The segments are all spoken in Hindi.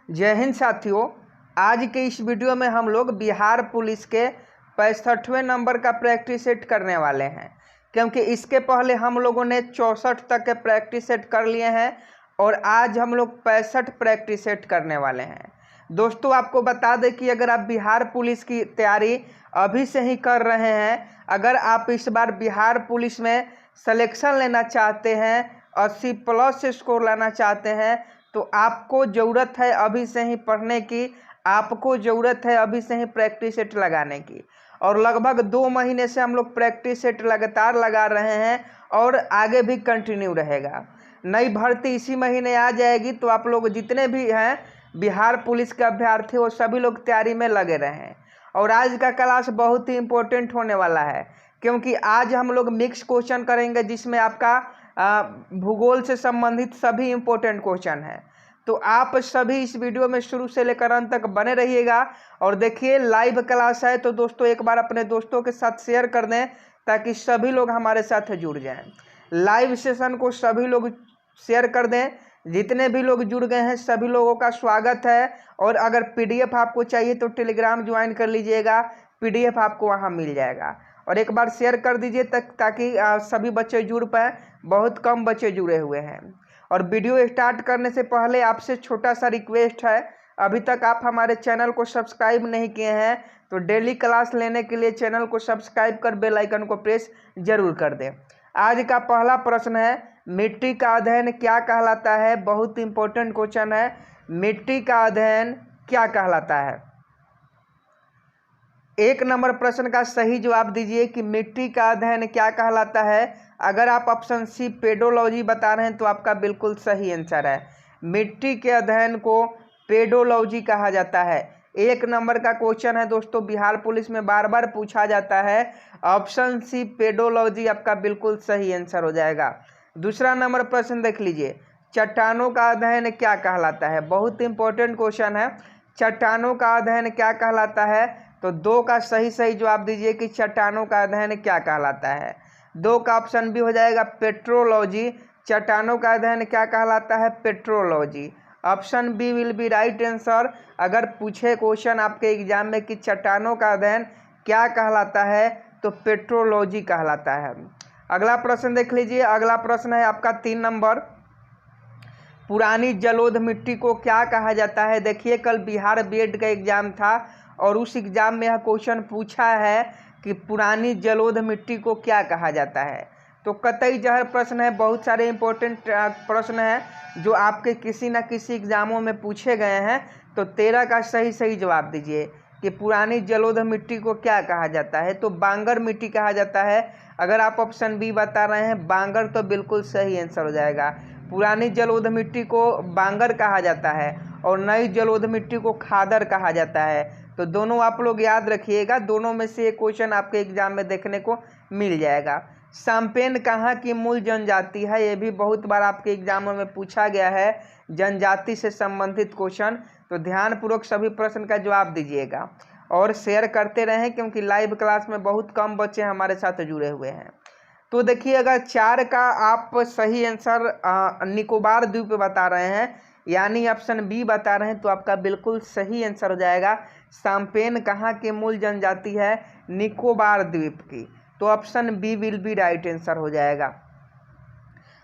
जय हिंद साथियों। आज के इस वीडियो में हम लोग बिहार पुलिस के 65वें नंबर का प्रैक्टिस सेट करने वाले हैं, क्योंकि इसके पहले हम लोगों ने 64 तक के प्रैक्टिस सेट कर लिए हैं और आज हम लोग 65 प्रैक्टिस सेट करने वाले हैं। दोस्तों, आपको बता दें कि अगर आप बिहार पुलिस की तैयारी अभी से ही कर रहे हैं, अगर आप इस बार बिहार पुलिस में सिलेक्शन लेना चाहते हैं, 80+ से स्कोर लाना चाहते हैं, तो आपको ज़रूरत है अभी से ही पढ़ने की, आपको ज़रूरत है अभी से ही प्रैक्टिस सेट लगाने की। और लगभग 2 महीने से हम लोग प्रैक्टिस सेट लगातार लगा रहे हैं और आगे भी कंटिन्यू रहेगा। नई भर्ती इसी महीने आ जाएगी, तो आप लोग जितने भी हैं बिहार पुलिस के अभ्यर्थी वो सभी लोग तैयारी में लगे रहें। और आज का क्लास बहुत ही इम्पोर्टेंट होने वाला है, क्योंकि आज हम लोग मिक्स क्वेश्चन करेंगे जिसमें आपका भूगोल से संबंधित सभी इम्पोर्टेंट क्वेश्चन है। तो आप सभी इस वीडियो में शुरू से लेकर अंत तक बने रहिएगा। और देखिए, लाइव क्लास है तो दोस्तों एक बार अपने दोस्तों के साथ शेयर कर दें ताकि सभी लोग हमारे साथ जुड़ जाएं। लाइव सेशन को सभी लोग शेयर कर दें। जितने भी लोग जुड़ गए हैं सभी लोगों का स्वागत है। और अगर पीडीएफ आपको चाहिए तो टेलीग्राम ज्वाइन कर लीजिएगा, पीडीएफ आपको वहां मिल जाएगा। और एक बार शेयर कर दीजिए ताकि सभी बच्चे जुड़ पाए। बहुत कम बच्चे जुड़े हुए हैं। और वीडियो स्टार्ट करने से पहले आपसे छोटा सा रिक्वेस्ट है, अभी तक आप हमारे चैनल को सब्सक्राइब नहीं किए हैं तो डेली क्लास लेने के लिए चैनल को सब्सक्राइब कर बेल आइकन को प्रेस जरूर कर दें। आज का पहला प्रश्न है, मिट्टी का अध्ययन क्या कहलाता है। बहुत इंपॉर्टेंट क्वेश्चन है, मिट्टी का अध्ययन क्या कहलाता है। 1 नंबर प्रश्न का सही जवाब दीजिए कि मिट्टी का अध्ययन क्या कहलाता है। अगर आप ऑप्शन सी पेडोलॉजी बता रहे हैं तो आपका बिल्कुल सही आंसर है। मिट्टी के अध्ययन को पेडोलॉजी कहा जाता है। 1 नंबर का क्वेश्चन है दोस्तों, बिहार पुलिस में बार बार पूछा जाता है। ऑप्शन सी पेडोलॉजी आपका बिल्कुल सही आंसर हो जाएगा। दूसरा नंबर प्रश्न देख लीजिए, चट्टानों का अध्ययन क्या कहलाता है। बहुत इंपॉर्टेंट क्वेश्चन है, चट्टानों का अध्ययन क्या कहलाता है। तो 2 का सही जवाब दीजिए कि चट्टानों का अध्ययन क्या कहलाता है। 2 का ऑप्शन भी हो जाएगा पेट्रोलॉजी। चट्टानों का अध्ययन क्या कहलाता है, petrology. Option B will be right answer. अगर पूछे क्वेश्चन आपके एग्जाम में कि चट्टानों का अध्ययन क्या कहलाता है तो पेट्रोलॉजी कहलाता है। अगला प्रश्न देख लीजिए। अगला प्रश्न है आपका 3 नंबर, पुरानी जलोढ़ मिट्टी को क्या कहा जाता है। देखिए, कल बिहार बीएड का एग्जाम था और उस एग्जाम में यह क्वेश्चन पूछा है कि पुरानी जलोढ़ मिट्टी को क्या कहा जाता है। तो कतई जहर प्रश्न है, बहुत सारे इंपॉर्टेंट प्रश्न हैं जो आपके किसी न किसी एग्जामों में पूछे गए हैं। तो 13 का सही जवाब दीजिए कि पुरानी जलोढ़ मिट्टी को क्या कहा जाता है। तो बांगर मिट्टी कहा जाता है। अगर आप ऑप्शन बी बता रहे हैं बांगर तो बिल्कुल सही आंसर हो जाएगा। पुरानी जलोढ़ मिट्टी को बांगर कहा जाता है और नई जलोढ़ मिट्टी को खादर कहा जाता है। तो दोनों आप लोग याद रखिएगा, दोनों में से एक क्वेश्चन आपके एग्जाम में देखने को मिल जाएगा। साम्पेन कहाँ की मूल जनजाति है, ये भी बहुत बार आपके एग्जामों में पूछा गया है, जनजाति से संबंधित क्वेश्चन। तो ध्यानपूर्वक सभी प्रश्न का जवाब दीजिएगा और शेयर करते रहें, क्योंकि लाइव क्लास में बहुत कम बच्चे हमारे साथ जुड़े हुए हैं। तो देखिए, अगर 4 का आप सही आंसर निकोबार द्वीप बता रहे हैं, यानी ऑप्शन बी बता रहे हैं, तो आपका बिल्कुल सही आंसर हो जाएगा। साम्पेन कहाँ की मूल जनजाति है, निकोबार द्वीप की। तो option B will be right answer हो जाएगा।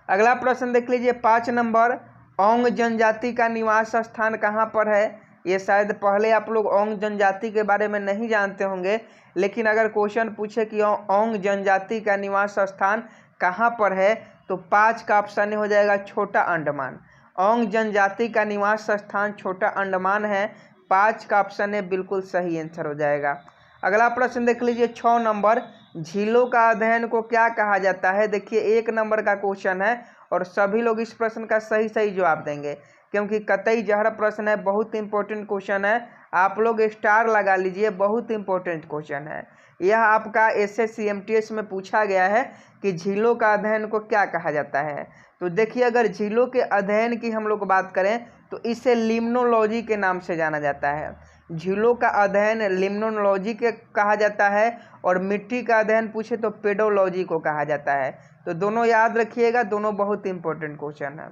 अगला प्रश्न देख लीजिए, 5 नंबर, ओंग जनजाति का निवास स्थान कहाँ पर है। ये शायद पहले आप लोग ओंग जनजाति के बारे में नहीं जानते होंगे, लेकिन अगर क्वेश्चन पूछे कि ओंग जनजाति का निवास स्थान कहाँ पर है तो 5 का ऑप्शन हो जाएगा छोटा अंडमान। ओंग जनजाति का निवास स्थान छोटा अंडमान है। 5 का ऑप्शन है बिल्कुल सही आंसर हो जाएगा। अगला प्रश्न देख लीजिए, 6 नंबर, झीलों का अध्ययन को क्या कहा जाता है। देखिए, 1 नंबर का क्वेश्चन है और सभी लोग इस प्रश्न का सही जवाब देंगे, क्योंकि कतई जहर प्रश्न है, बहुत इंपॉर्टेंट क्वेश्चन है। आप लोग स्टार लगा लीजिए, बहुत इंपॉर्टेंट क्वेश्चन है। यह आपका एसएससी एमटीएस में पूछा गया है कि झीलों का अध्ययन को क्या कहा जाता है। तो देखिए, अगर झीलों के अध्ययन की हम लोग बात करें तो इसे लिम्नोलॉजी के नाम से जाना जाता है। झीलों का अध्ययन लिम्नोलॉजी के कहा जाता है और मिट्टी का अध्ययन पूछे तो पेडोलॉजी को कहा जाता है। तो दोनों याद रखिएगा, दोनों बहुत इंपॉर्टेंट क्वेश्चन है।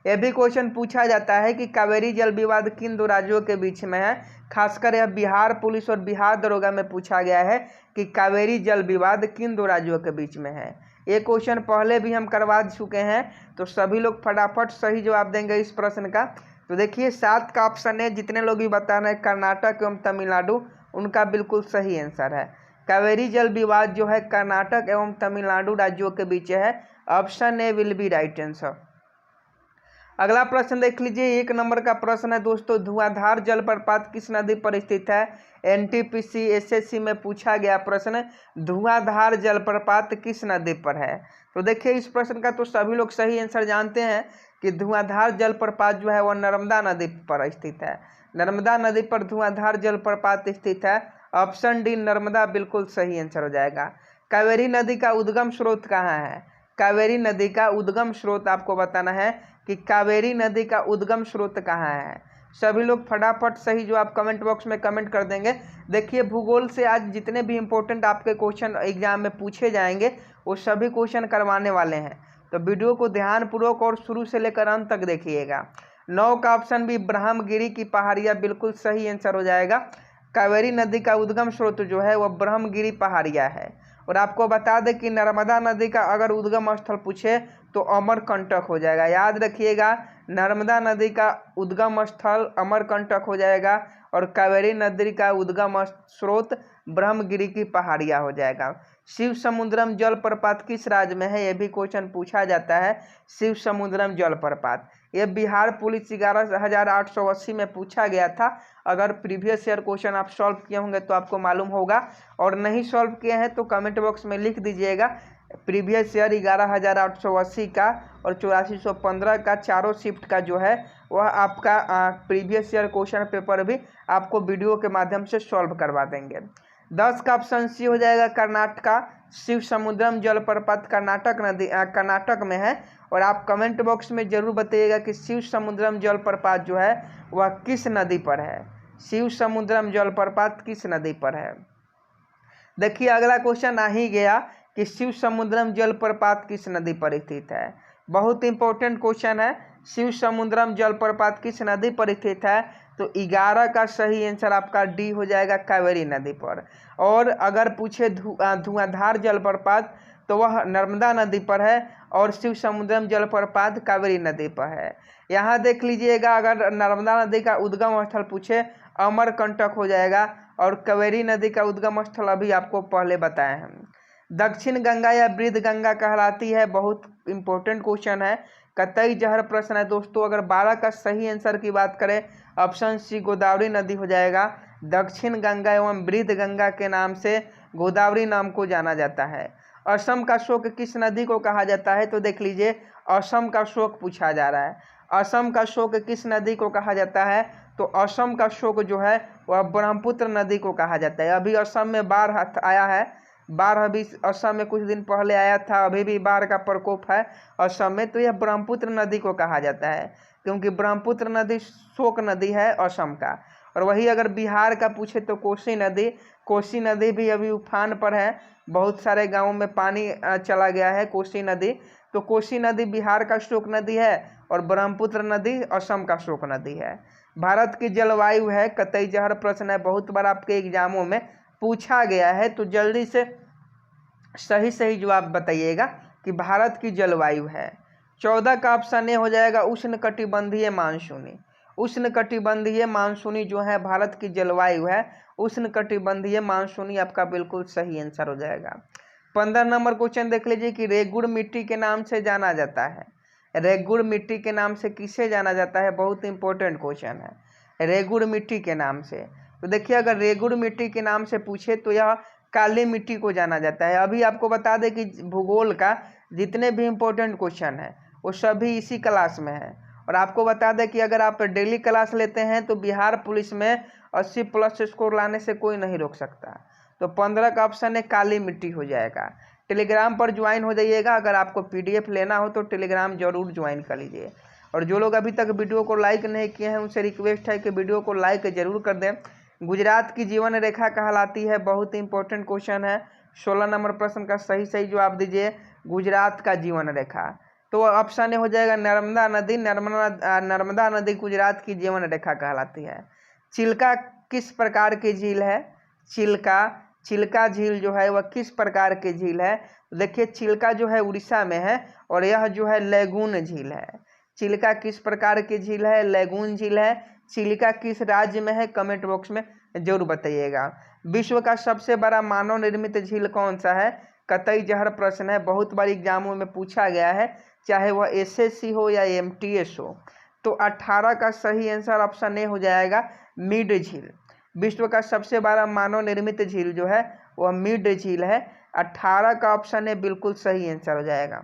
यह भी क्वेश्चन पूछा जाता है कि कावेरी जल विवाद किन दो राज्यों के बीच में है। खासकर यह बिहार पुलिस और बिहार दरोगा में पूछा गया है कि कावेरी जल विवाद किन दो राज्यों के बीच में है। ये क्वेश्चन पहले भी हम करवा चुके हैं, तो सभी लोग फटाफट सही जवाब देंगे इस प्रश्न का। तो देखिए 7 का ऑप्शन है, जितने लोग भी बता रहे हैं कर्नाटक एवं तमिलनाडु, उनका बिल्कुल सही आंसर है। कावेरी जल विवाद जो है कर्नाटक एवं तमिलनाडु राज्यों के बीच है। Option A will be right answer. अगला प्रश्न देख लीजिए, 1 नंबर का प्रश्न है दोस्तों, धुआंधार जलप्रपात किस नदी पर स्थित है। एनटीपीसी एसएससी में पूछा गया प्रश्न, धुआंधार जलप्रपात किस नदी पर है। तो देखिए इस प्रश्न का तो सभी लोग सही आंसर जानते हैं कि धुआंधार जलप्रपात जो है वह नर्मदा नदी पर स्थित है। नर्मदा नदी पर धुआंधार जलप्रपात स्थित है। ऑप्शन डी नर्मदा बिल्कुल सही आंसर हो जाएगा। कावेरी नदी का उद्गम स्रोत कहाँ है। कावेरी नदी का उद्गम स्रोत आपको बताना है कि कावेरी नदी का उद्गम स्रोत कहाँ है। सभी लोग फटाफट सही जो आप कमेंट बॉक्स में कमेंट कर देंगे। देखिए भूगोल से आज जितने भी इंपॉर्टेंट आपके क्वेश्चन एग्जाम में पूछे जाएंगे वो सभी क्वेश्चन करवाने वाले हैं, तो वीडियो को ध्यानपूर्वक और शुरू से लेकर अंत तक देखिएगा। 9 का ऑप्शन भी ब्रह्मगिरी की पहाड़ियाँ बिल्कुल सही आंसर हो जाएगा। कावेरी नदी का उद्गम स्रोत जो है वह ब्रह्मगिरी पहाड़ियाँ है। और आपको बता दें कि नर्मदा नदी का अगर उद्गम स्थल पूछे तो अमरकंटक हो जाएगा। याद रखिएगा, नर्मदा नदी का उद्गम स्थल अमरकंटक हो जाएगा और कावेरी नदी का उद्गम स्रोत ब्रह्मगिरी की पहाड़ियाँ हो जाएगा। शिव समुद्रम जलप्रपात किस राज्य में है, यह भी क्वेश्चन पूछा जाता है। शिव समुद्रम जलप्रपात यह बिहार पुलिस 11,880 में पूछा गया था। अगर प्रीवियस ईयर क्वेश्चन आप सॉल्व किए होंगे तो आपको मालूम होगा, और नहीं सॉल्व किए हैं तो कमेंट बॉक्स में लिख दीजिएगा। प्रीवियस ईयर 11,880 का और 8415 का चारों शिफ्ट का जो है वह आपका प्रीवियस ईयर क्वेश्चन पेपर भी आपको वीडियो के माध्यम से सॉल्व करवा देंगे। 10 का ऑप्शन सी हो जाएगा कर्नाटक। शिव समुद्रम जलप्रपात कर्नाटक में है। और आप कमेंट बॉक्स में जरूर बताइएगा कि शिव समुद्रम जलप्रपात जो है वह किस नदी पर है। शिव समुद्रम जलप्रपात किस नदी पर है। देखिए अगला क्वेश्चन आ ही गया कि शिव समुद्रम जलप्रपात किस नदी पर स्थित है। बहुत इंपॉर्टेंट क्वेश्चन है। शिव समुद्रम जलप्रपात किस नदी पर स्थित है, तो 11 का सही आंसर आपका डी हो जाएगा, कावेरी नदी पर। और अगर पूछे धुआंधार जलप्रपात तो वह नर्मदा नदी पर है और शिव समुद्रम जलप्रपात कावेरी नदी पर है। यहाँ देख लीजिएगा, अगर नर्मदा नदी का उद्गम स्थल पूछे अमरकंटक हो जाएगा और कावेरी नदी का उद्गम स्थल अभी आपको पहले बताए हैं। दक्षिण गंगा या वृद्ध गंगा कहलाती है, बहुत इंपॉर्टेंट क्वेश्चन है, कतई जहर प्रश्न है दोस्तों। अगर 12 का सही आंसर की बात करें, ऑप्शन सी गोदावरी नदी हो जाएगा। दक्षिण गंगा एवं वृद्ध गंगा के नाम से गोदावरी नाम को जाना जाता है। असम का शोक किस नदी को कहा जाता है, तो देख लीजिए असम का शोक पूछा जा रहा है। असम का शोक किस नदी को कहा जाता है, तो असम का शोक जो है वह ब्रह्मपुत्र नदी को कहा जाता है। अभी असम में बाढ़ आया है, बाढ़ अभी असम में कुछ दिन पहले आया था, अभी भी बाढ़ का प्रकोप है असम में, तो यह ब्रह्मपुत्र नदी को कहा जाता है, क्योंकि ब्रह्मपुत्र नदी शोक नदी है असम का। और वही अगर बिहार का पूछे तो कोसी नदी भी अभी उफान पर है, बहुत सारे गांवों में पानी चला गया है कोसी नदी। तो कोसी नदी बिहार का शोक नदी है और ब्रह्मपुत्र नदी असम का शोक नदी है। भारत की जलवायु है, कतई जहर प्रश्न है, बहुत बार आपके एग्जामों में पूछा गया है, तो जल्दी से सही जवाब बताइएगा कि भारत की जलवायु है। 14 का ऑप्शन ए हो जाएगा उष्णकटिबंधीय मानसूनी। उष्णकटिबंधीय मानसूनी जो है भारत की जलवायु है, उष्णकटिबंधीय मानसूनी आपका बिल्कुल सही आंसर हो जाएगा। 15 नंबर क्वेश्चन देख लीजिए कि रेगुड़ मिट्टी के नाम से जाना जाता है। रेगुड़ मिट्टी के नाम से किसे जाना जाता है, बहुत इंपॉर्टेंट क्वेश्चन है। रेगुड़ मिट्टी के नाम से, तो देखिए अगर रेगुड़ मिट्टी के नाम से पूछे तो यह काली मिट्टी को जाना जाता है। अभी आपको बता दें कि भूगोल का जितने भी इम्पोर्टेंट क्वेश्चन है वो सभी इसी क्लास में है। और आपको बता दें कि अगर आप डेली क्लास लेते हैं तो बिहार पुलिस में 80+ स्कोर लाने से कोई नहीं रोक सकता। तो 15 का ऑप्शन है काली मिट्टी हो जाएगा। टेलीग्राम पर ज्वाइन हो जाइएगा, अगर आपको PDF लेना हो तो टेलीग्राम जरूर ज्वाइन कर लीजिए। और जो लोग अभी तक वीडियो को लाइक नहीं किए हैं उनसे रिक्वेस्ट है कि वीडियो को लाइक जरूर कर दें। गुजरात की जीवन रेखा कहलाती है, बहुत इंपॉर्टेंट क्वेश्चन है। 16 नंबर प्रश्न का सही जवाब दीजिए, गुजरात का जीवन रेखा। तो ऑप्शन ए हो जाएगा नर्मदा नदी। नर्मदा नदी गुजरात की जीवन रेखा कहलाती है। चिल्का किस प्रकार की झील है? चिल्का झील जो है वह किस प्रकार की झील है? देखिए चिल्का जो है उड़ीसा में है और यह जो है लैगून झील है। चिल्का किस प्रकार की झील है? लैगून झील है। चिल्का किस राज्य में है? कमेंट बॉक्स में जरूर बताइएगा। विश्व का सबसे बड़ा मानव निर्मित झील कौन सा है? कतई जहर प्रश्न है, बहुत बार एग्जामों में पूछा गया है, चाहे वह एसएससी हो या एमटीएस हो। तो 18 का सही आंसर ऑप्शन ए हो जाएगा मिड झील। विश्व का सबसे बड़ा मानव निर्मित झील जो है वह मिड झील है। 18 का ऑप्शन ए बिल्कुल सही आंसर हो जाएगा।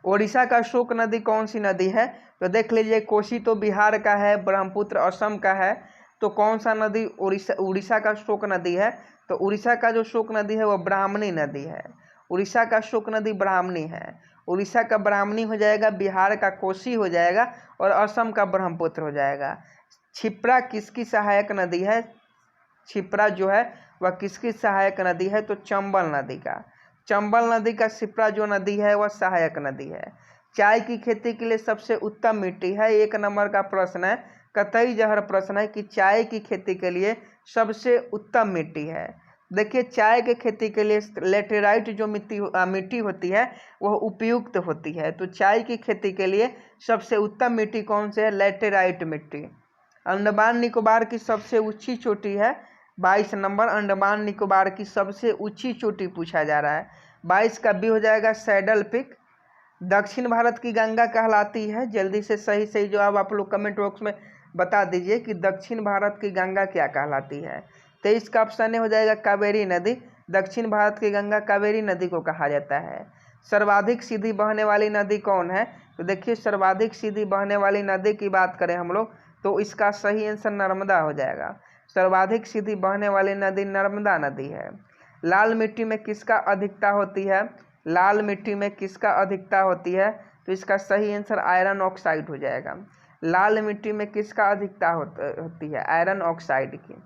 ओडिशा का शोक नदी कौन सी नदी है? तो देख लीजिए, कोसी तो बिहार का है, ब्रह्मपुत्र असम का है, तो कौन सा नदी उड़ीसा का शोक नदी है? तो उड़ीसा का जो शोक नदी है वह ब्राह्मणी नदी है। उड़ीसा का शोक नदी ब्राह्मणी है। उड़ीसा का ब्राह्मणी हो जाएगा, बिहार का कोसी हो जाएगा और असम का ब्रह्मपुत्र हो जाएगा। क्षिप्रा किसकी सहायक नदी है? क्षिप्रा जो है वह किसकी सहायक नदी है? तो चंबल नदी का। चंबल नदी का क्षिप्रा जो नदी है वह सहायक नदी है। चाय की खेती के लिए सबसे उत्तम मिट्टी है, 1 नंबर का प्रश्न है, कतई जहर प्रश्न है कि चाय की खेती के लिए सबसे उत्तम मिट्टी है। देखिए चाय के खेती के लिए लेटेराइट जो मिट्टी होती है वह उपयुक्त होती है। तो चाय की खेती के लिए सबसे उत्तम मिट्टी कौन सी है? लेटेराइट मिट्टी। अंडमान निकोबार की सबसे ऊंची चोटी है, 22 नंबर अंडमान निकोबार की सबसे ऊंची चोटी पूछा जा रहा है। 22 का बी हो जाएगा सैडल पिक। दक्षिण भारत की गंगा कहलाती है। जल्दी से सही सही जवाब आप लोग कमेंट बॉक्स में बता दीजिए कि दक्षिण भारत की गंगा क्या कहलाती है। 23 का ऑप्शन ए हो जाएगा कावेरी नदी। दक्षिण भारत की गंगा कावेरी नदी को कहा जाता है। सर्वाधिक सीधी बहने वाली नदी कौन है? तो देखिए सर्वाधिक सीधी बहने वाली नदी की बात करें हम लोग तो इसका सही आंसर नर्मदा हो जाएगा। सर्वाधिक सीधी बहने वाली नदी नर्मदा नदी है। लाल मिट्टी में किसका अधिकता होती है? लाल मिट्टी में किसका अधिकता होती है? तो इसका सही आंसर आयरन ऑक्साइड हो जाएगा। लाल मिट्टी में किसका अधिकता होती है? आयरन ऑक्साइड की।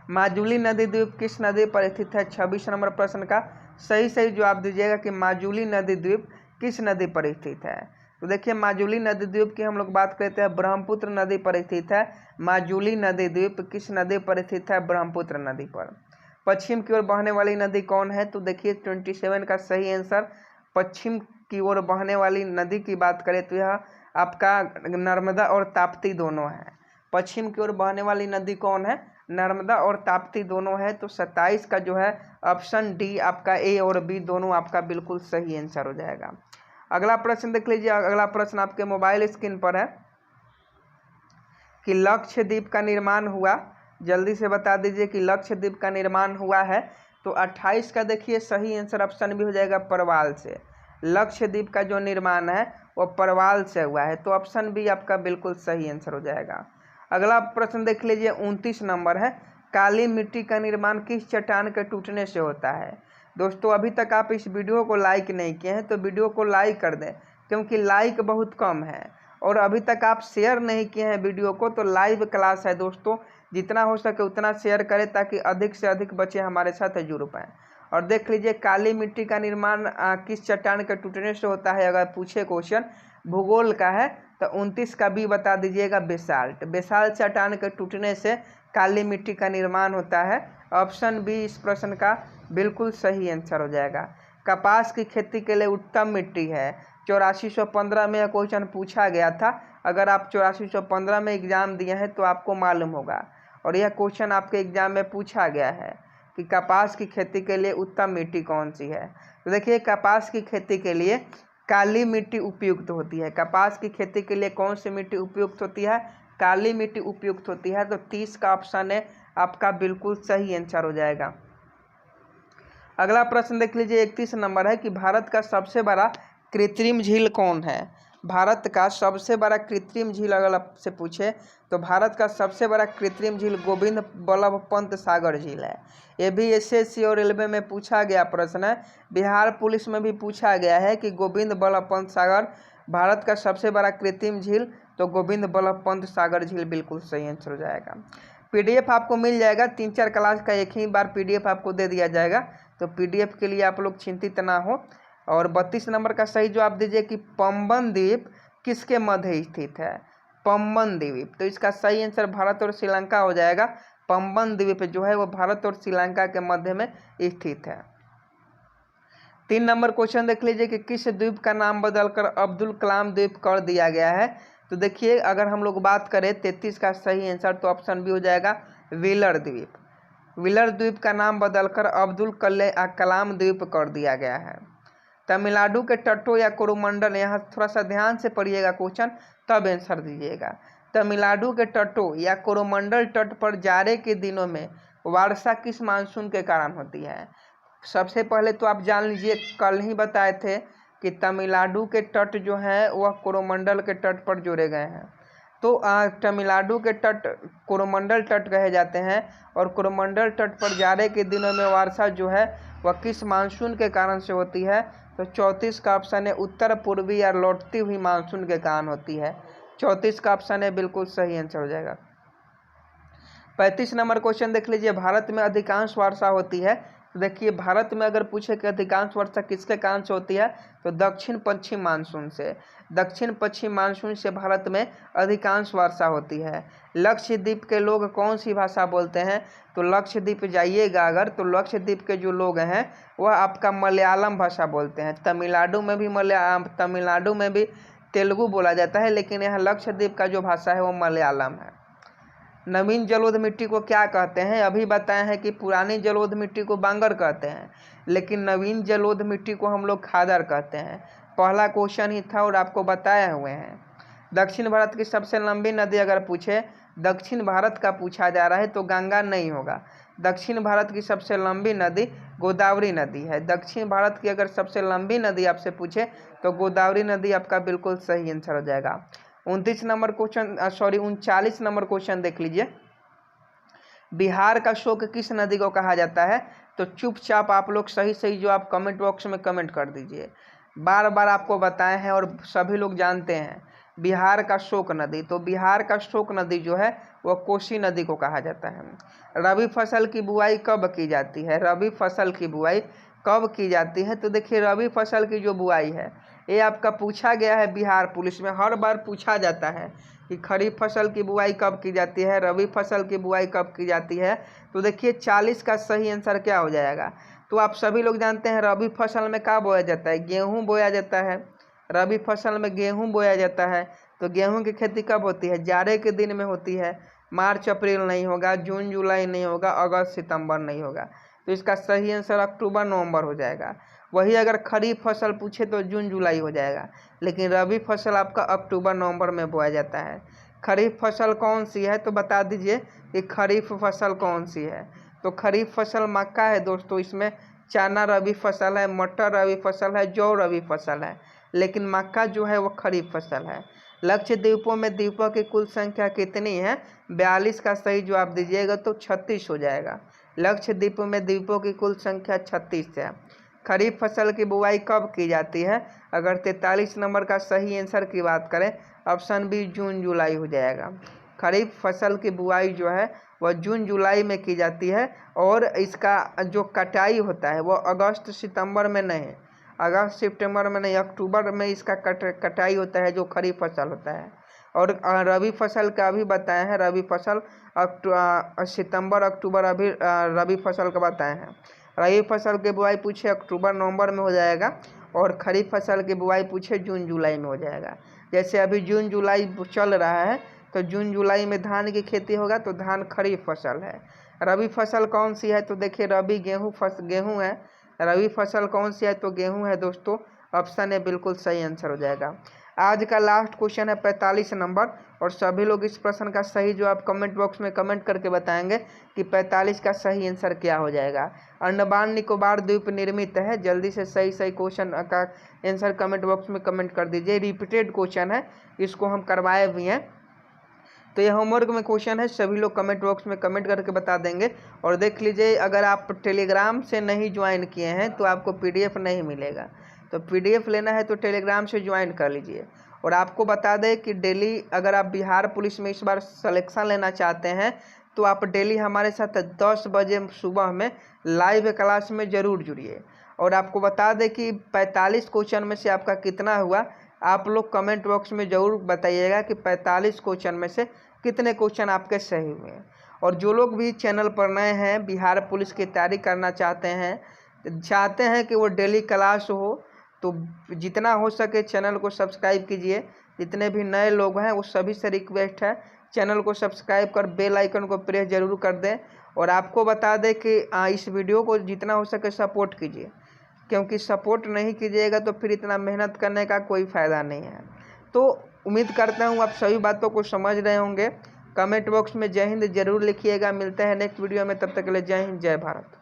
माजुली नदी द्वीप किस नदी पर स्थित है? 26 नंबर प्रश्न का सही सही जवाब दीजिएगा कि माजुली नदी द्वीप किस नदी पर स्थित है। तो देखिए माजुली नदी द्वीप की हम लोग बात करते हैं, ब्रह्मपुत्र नदी पर स्थित है। माजुली नदी द्वीप किस नदी पर स्थित है? ब्रह्मपुत्र नदी पर। पश्चिम की ओर बहने वाली नदी कौन है? तो देखिए 27 का सही आंसर पश्चिम की ओर बहने वाली नदी की बात करें तो यह आपका नर्मदा और ताप्ती दोनों है। पश्चिम की ओर बहने वाली नदी कौन है? नर्मदा और ताप्ती दोनों है। तो 27 का जो है ऑप्शन डी आपका ए और बी दोनों आपका बिल्कुल सही आंसर हो जाएगा। अगला प्रश्न देख लीजिए। अगला प्रश्न आपके मोबाइल स्क्रीन पर है कि लक्षद्वीप का निर्माण हुआ, जल्दी से बता दीजिए कि लक्षद्वीप का निर्माण हुआ है। तो 28 का देखिए सही आंसर ऑप्शन भी हो जाएगा परवाल से। लक्षद्वीप का जो निर्माण है वो परवाल से हुआ है। तो ऑप्शन बी आपका बिल्कुल सही आंसर हो जाएगा। अगला प्रश्न देख लीजिए 29 नंबर है, काली मिट्टी का निर्माण किस चट्टान के टूटने से होता है? दोस्तों अभी तक आप इस वीडियो को लाइक नहीं किए हैं तो वीडियो को लाइक कर दें, क्योंकि लाइक बहुत कम है। और अभी तक आप शेयर नहीं किए हैं वीडियो को, तो लाइव क्लास है दोस्तों, जितना हो सके उतना शेयर करें ताकि अधिक से अधिक बच्चे हमारे साथ जुड़ पाएँ। और देख लीजिए काली मिट्टी का निर्माण किस चट्टान के टूटने से होता है? अगर पूछे क्वेश्चन भूगोल का है तो 29 का भी बता दीजिएगा बेसाल्ट। बेसाल्ट चट्टान के टूटने से काली मिट्टी का निर्माण होता है। ऑप्शन बी इस प्रश्न का बिल्कुल सही आंसर हो जाएगा। कपास की खेती के लिए उत्तम मिट्टी है। 8415 में यह क्वेश्चन पूछा गया था। अगर आप 8415 में एग्जाम दिए हैं तो आपको मालूम होगा, और यह क्वेश्चन आपके एग्जाम में पूछा गया है कि कपास की खेती के लिए उत्तम मिट्टी कौन सी है। तो देखिए कपास की खेती के लिए काली मिट्टी उपयुक्त होती है। कपास की खेती के लिए कौन सी मिट्टी उपयुक्त होती है? काली मिट्टी उपयुक्त होती है। तो 30 का ऑप्शन है आपका बिल्कुल सही आंसर हो जाएगा। अगला प्रश्न देख लीजिए 31 नंबर है कि भारत का सबसे बड़ा कृत्रिम झील कौन है? भारत का सबसे बड़ा कृत्रिम झील अगर आपसे पूछे तो भारत का सबसे बड़ा कृत्रिम झील गोविंद बल्लभ पंत सागर झील है। ये भी एसएससी और रेलवे में पूछा गया प्रश्न है। बिहार पुलिस में भी पूछा गया है कि गोविंद बल्लभ पंत सागर भारत का सबसे बड़ा कृत्रिम झील, तो गोविंद बल्लभ पंत सागर झील बिल्कुल सही आंसर हो जाएगा। पीडीएफ आपको मिल जाएगा, 3-4 क्लास का एक ही बार पीडीएफ आपको दे दिया जाएगा, तो पीडीएफ के लिए आप लोग चिंतित ना हो। और 32 नंबर का सही जवाब दीजिए कि पंबन द्वीप किसके मध्य स्थित है? पंबन द्वीप। तो इसका सही आंसर भारत और श्रीलंका हो जाएगा। पंबन द्वीप जो है वो भारत और श्रीलंका के मध्य में स्थित है। 3 नंबर क्वेश्चन देख लीजिए कि किस द्वीप का नाम बदलकर अब्दुल कलाम द्वीप कर दिया गया है? तो देखिए, अगर हम लोग बात करें 33 का सही आंसर तो ऑप्शन बी हो जाएगा व्हीलर द्वीप। व्हीलर द्वीप का नाम बदलकर अब्दुल कलाम द्वीप कर दिया गया है। तमिलनाडु के तटों या कोरोमंडल, यहाँ थोड़ा सा ध्यान से पढ़िएगा क्वेश्चन तब आंसर दीजिएगा। तमिलनाडु के तटों या कोरोमंडल तट पर जाड़े के दिनों में वर्षा किस मानसून के कारण होती है? सबसे पहले तो आप जान लीजिए, कल ही बताए थे कि तमिलनाडु के तट जो हैं वह कोरोमंडल के तट पर जोड़े गए हैं। तो तमिलनाडु के तट कोरोमंडल तट कहे जाते हैं और कोरोमंडल तट पर जाड़े के दिनों में वर्षा जो है वह किस मानसून के कारण से होती है? तो 34 का ऑप्शन है उत्तर पूर्वी या लौटती हुई मानसून के कारण होती है। 34 का ऑप्शन है बिल्कुल सही आंसर हो जाएगा। 35 नंबर क्वेश्चन देख लीजिए, भारत में अधिकांश वर्षा होती है। तो देखिए, भारत में अगर पूछे कि अधिकांश वर्षा किसके कारण से होती है तो दक्षिण पश्चिम मानसून से। दक्षिण पश्चिम मानसून से भारत में अधिकांश वर्षा होती है। लक्षद्वीप के लोग कौन सी भाषा बोलते हैं? तो लक्षद्वीप जाइएगा अगर तो लक्षद्वीप के जो लोग हैं वह आपका मलयालम भाषा बोलते हैं। तमिलनाडु में भी तेलुगु बोला जाता है, लेकिन यहाँ लक्षद्वीप का जो भाषा है वो मलयालम है। नवीन जलोढ़ मिट्टी को क्या कहते हैं? अभी बताए हैं कि पुरानी जलोढ़ मिट्टी को बांगर कहते हैं, लेकिन नवीन जलोढ़ मिट्टी को हम लोग खादर कहते हैं। पहला क्वेश्चन ही था और आपको बताए हुए हैं। दक्षिण भारत की सबसे लंबी नदी अगर पूछे, दक्षिण भारत का पूछा जा रहा है तो गंगा नहीं होगा। दक्षिण भारत की सबसे लंबी नदी गोदावरी नदी है। दक्षिण भारत की अगर सबसे लंबी नदी आपसे पूछे तो गोदावरी नदी आपका बिल्कुल सही आंसर हो जाएगा। 39 नंबर क्वेश्चन देख लीजिए, बिहार का शोक किस नदी को कहा जाता है? तो चुपचाप आप लोग सही जो आप कमेंट बॉक्स में कमेंट कर दीजिए। बार बार आपको बताए हैं और सभी लोग जानते हैं बिहार का शोक नदी। तो बिहार का शोक नदी जो है वह कोसी नदी को कहा जाता है। रबी फसल की बुआई कब की जाती है? रबी फसल की बुआई कब की जाती है? तो देखिए, रबी फसल की जो बुआई है ये आपका पूछा गया है बिहार पुलिस में, हर बार पूछा जाता है कि खरीफ फसल की बुआई कब की जाती है, रबी फसल की बुआई कब की जाती है। तो देखिए, 40 का सही आंसर क्या हो जाएगा? तो आप सभी लोग जानते हैं रबी फसल में क्या बोया जाता है? गेहूं बोया जाता है। रबी फसल में गेहूं बोया जाता है। तो गेहूं की खेती कब होती है? जाड़े के दिन में होती है। मार्च अप्रैल नहीं होगा, जून जुलाई नहीं होगा, अगस्त सितंबर नहीं होगा। तो इसका सही आंसर अक्टूबर नवंबर हो जाएगा। वही अगर खरीफ फसल पूछे तो जून जुलाई हो जाएगा, लेकिन रबी फसल आपका अक्टूबर नवंबर में बोया जाता है। खरीफ फसल कौन सी है? तो बता दीजिए कि खरीफ फसल कौन सी है। तो खरीफ फसल मक्का है दोस्तों, इसमें चना रबी फसल है, मटर रबी फसल है, जौ रबी फसल है, लेकिन मक्का जो है वो खरीफ फसल है। लक्षद्वीपों में द्वीपों की कुल संख्या कितनी है? 42 का सही जवाब दीजिएगा तो 36 हो जाएगा। लक्षद्वीपों में द्वीपों की कुल संख्या 36 है। खरीफ फसल की बुआई कब की जाती है? अगर 43 नंबर का सही आंसर की बात करें, ऑप्शन बी जून जुलाई हो जाएगा। खरीफ फसल की बुआई जो है वह जून जुलाई में की जाती है और इसका जो कटाई होता है वो अगस्त सितंबर में नहीं, अगस्त सितंबर में नहीं, अक्टूबर में इसका कटाई होता है जो खरीफ फसल होता है। और रबी फसल का भी बताए हैं, रबी फसल सितंबर अक्टूबर अभी रबी फसल का बताए हैं। रबी फसल की बुआई पूछे अक्टूबर नवंबर में हो जाएगा और खरीफ फसल की बुआई पूछे जून जुलाई में हो जाएगा। जैसे अभी जून जुलाई चल रहा है तो जून जुलाई में धान की खेती होगा तो धान खरीफ फसल है। रबी फसल कौन सी है? तो देखिए, रबी गेहूँ है। रबी फसल कौन सी है? तो गेहूँ है दोस्तों। ऑप्शन ए बिल्कुल सही आंसर हो जाएगा। आज का लास्ट क्वेश्चन है 45 नंबर और सभी लोग इस प्रश्न का सही जवाब कमेंट बॉक्स में कमेंट करके बताएंगे कि 45 का सही आंसर क्या हो जाएगा। अंडमान निकोबार द्वीप निर्मित है। जल्दी से सही क्वेश्चन का आंसर कमेंट बॉक्स में कमेंट कर दीजिए। रिपीटेड क्वेश्चन है, इसको हम करवाए भी हैं, तो ये होमवर्क में क्वेश्चन है, सभी लोग कमेंट बॉक्स में कमेंट करके बता देंगे। और देख लीजिए, अगर आप टेलीग्राम से नहीं ज्वाइन किए हैं तो आपको PDF नहीं मिलेगा, तो PDF लेना है तो टेलीग्राम से ज्वाइन कर लीजिए। और आपको बता दें कि डेली अगर आप बिहार पुलिस में इस बार सिलेक्शन लेना चाहते हैं तो आप डेली हमारे साथ 10 बजे सुबह में लाइव क्लास में ज़रूर जुड़िए। और आपको बता दें कि 45 क्वेश्चन में से आपका कितना हुआ, आप लोग कमेंट बॉक्स में ज़रूर बताइएगा कि 45 क्वेश्चन में से कितने क्वेश्चन आपके सही हुए हैं। और जो लोग भी चैनल पर नए हैं, बिहार पुलिस की तैयारी करना चाहते हैं कि वो डेली क्लास हो, तो जितना हो सके चैनल को सब्सक्राइब कीजिए। जितने भी नए लोग हैं वो सभी से रिक्वेस्ट है, चैनल को सब्सक्राइब कर बेल आइकन को प्रेस जरूर कर दें। और आपको बता दें कि इस वीडियो को जितना हो सके सपोर्ट कीजिए, क्योंकि सपोर्ट नहीं कीजिएगा तो फिर इतना मेहनत करने का कोई फ़ायदा नहीं है। तो उम्मीद करता हूँ आप सभी बातों को समझ रहे होंगे। कमेंट बॉक्स में जय हिंद जरूर लिखिएगा। मिलते हैं नेक्स्ट वीडियो में, तब तक के लिए जय हिंद जय भारत।